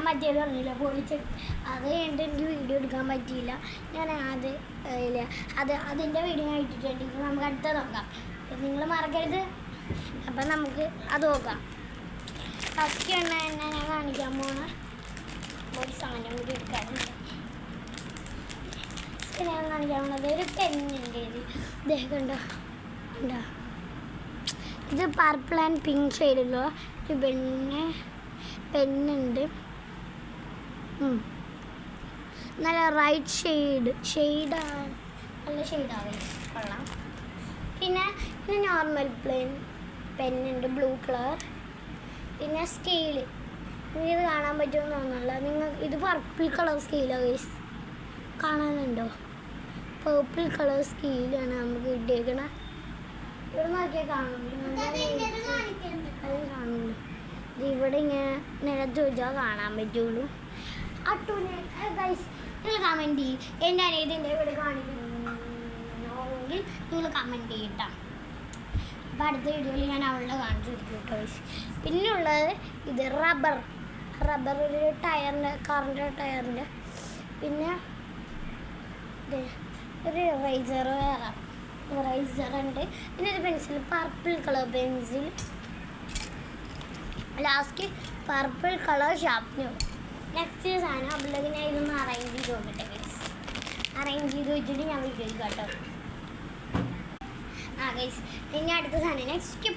ഞാൻ മറ്റേ പറഞ്ഞില്ല പൊളിച്ച് അത് കഴിഞ്ഞിട്ട് എനിക്ക് വീഡിയോ എടുക്കാൻ പറ്റിയില്ല. ഞാൻ അതിൻ്റെ വീഡിയോ ഞാൻ ഇട്ടിട്ടുണ്ടെങ്കിൽ നമുക്ക് അടുത്ത നോക്കാം. നിങ്ങൾ മറക്കരുത്. അപ്പം നമുക്ക് അത് നോക്കാം. ഫസ്റ്റ് എണ്ണ തന്നെ ഞാൻ കാണിക്കാൻ പോണ ഒരു സാധനം കൂടി എടുക്കാറുണ്ട്. ഞാൻ കാണിക്കാൻ പോണത് ഒരു പെന്നുണ്ട്. ഇത് കണ്ടോ ഉണ്ടോ? ഇത് പർപ്പിൾ ആൻഡ് പിങ്ക് ഷെയ്ഡുള്ള ഒരു പെന്നുണ്ട്. നല്ല റൈറ്റ് ഷെയ്ഡാണ്, നല്ല ഷെയ്ഡാവേ കൊള്ളാം. പിന്നെ നോർമൽ പ്ലെയിൻ പെന്നുണ്ട്, ബ്ലൂ കളർ. പിന്നെ സ്കെയില് ഇത് കാണാൻ പറ്റുമെന്ന് തോന്നുന്നില്ല. ഇത് പർപ്പിൾ കളർ സ്കെയിലാണ് ഗൈസ്, കാണാനുണ്ടോ? പർപ്പിൾ കളർ സ്കെയിലാണ് നമുക്ക് കിട്ടിയേക്കണേ. ഇവിടെ നോക്കിയാൽ കാണുന്നുണ്ട്, അത് കാണുന്നുണ്ട്. ഇവിടെ ഇങ്ങനെ നിലത്ത് വെച്ചാൽ കാണാൻ പറ്റുള്ളൂ. അട്ടൂനെ ഗൈസ് നിങ്ങൾ കമൻറ്റ് ചെയ്യും. എൻ്റെ അനിയത്തിൻ്റെ ഇവിടെ കാണിക്കണമെങ്കിൽ നിങ്ങൾ കമൻറ്റ് ചെയ്യട്ടോ. അപ്പോൾ അടുത്ത വീഡിയോയിൽ ഞാൻ അവളുടെ കാണിച്ചു കൊടുക്കും ഗൈസ്. പിന്നെയുള്ളത് ഇത് റബ്ബർ ഒരു ടയറിൻ്റെ, കാറിൻ്റെ ടയറിൻ്റെ. പിന്നെ ഒരു ഇറേസറുണ്ട്. പിന്നെ ഒരു pencil, purple colour pencil. Last purple colour sharpener. Next സാധനം അവളത് ഞാൻ ഇതൊന്ന് അറേഞ്ച് ചെയ്ത് നോക്കട്ടെ ഗൈസ്. അറേഞ്ച് ചെയ്ത് വെച്ചിട്ട് ഞാൻ വീഡിയോ കേട്ടോ. ഗൈസ് പിന്നെ അടുത്ത സാധനം നെക്സ്റ്റ്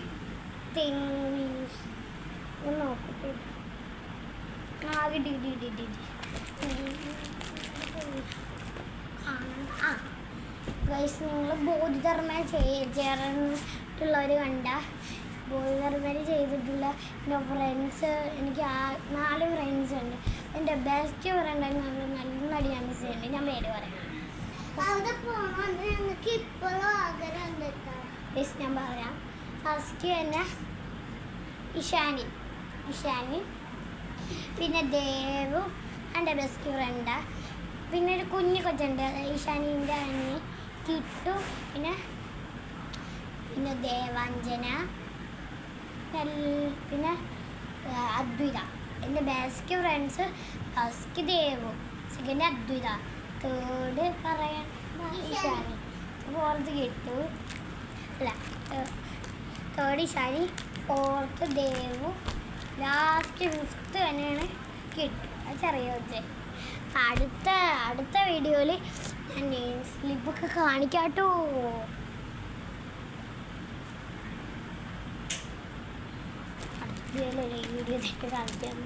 തിങ്സ് നോക്കട്ടെ. കിട്ടി ഗൈസ് നിങ്ങൾ ബോധിധർമ്മ ചേർന്നിട്ടുള്ളവർ കണ്ട ബോധിധർമ്മ ചെയ്തിട്ടുള്ള എൻ്റെ ഫ്രണ്ട്സ്, എനിക്ക് 4 ഫ്രണ്ട്സ് ഉണ്ട്. എൻ്റെ ബെസ്റ്റ് ഫ്രണ്ട് എന്ന് പറഞ്ഞാൽ നല്ലടി ഞാൻ മിസ് ചെയ്യുന്നുണ്ട്. ഞാൻ പേര് പറയാം. ഞാൻ പറയാം. ഫസ്റ്റ് തന്നെ ഇഷാനി, പിന്നെ ദേവു എൻ്റെ ബെസ്റ്റ് ഫ്രണ്ടാണ്. പിന്നെ ഒരു കുഞ്ഞു കൊച്ചുണ്ട്, ഇഷാനീൻ്റെ അനി കിട്ടു. പിന്നെ ദേവാഞ്ജന, പിന്നെ അദ്വിത. എൻ്റെ best friends first Devu, second Advitha, third പറയാൻ Ishani, fourth Kittu, third Ishani, fourth Devu, last fifth തന്നെയാണ് കിട്ടു. അത് ചെറിയ വെച്ച് അടുത്ത വീഡിയോയിൽ ഞാൻ നെയിം സ്ലിപ്പൊക്കെ കാണിക്കാട്ടോ. അടുത്ത വീഡിയോ കാണിക്കാം.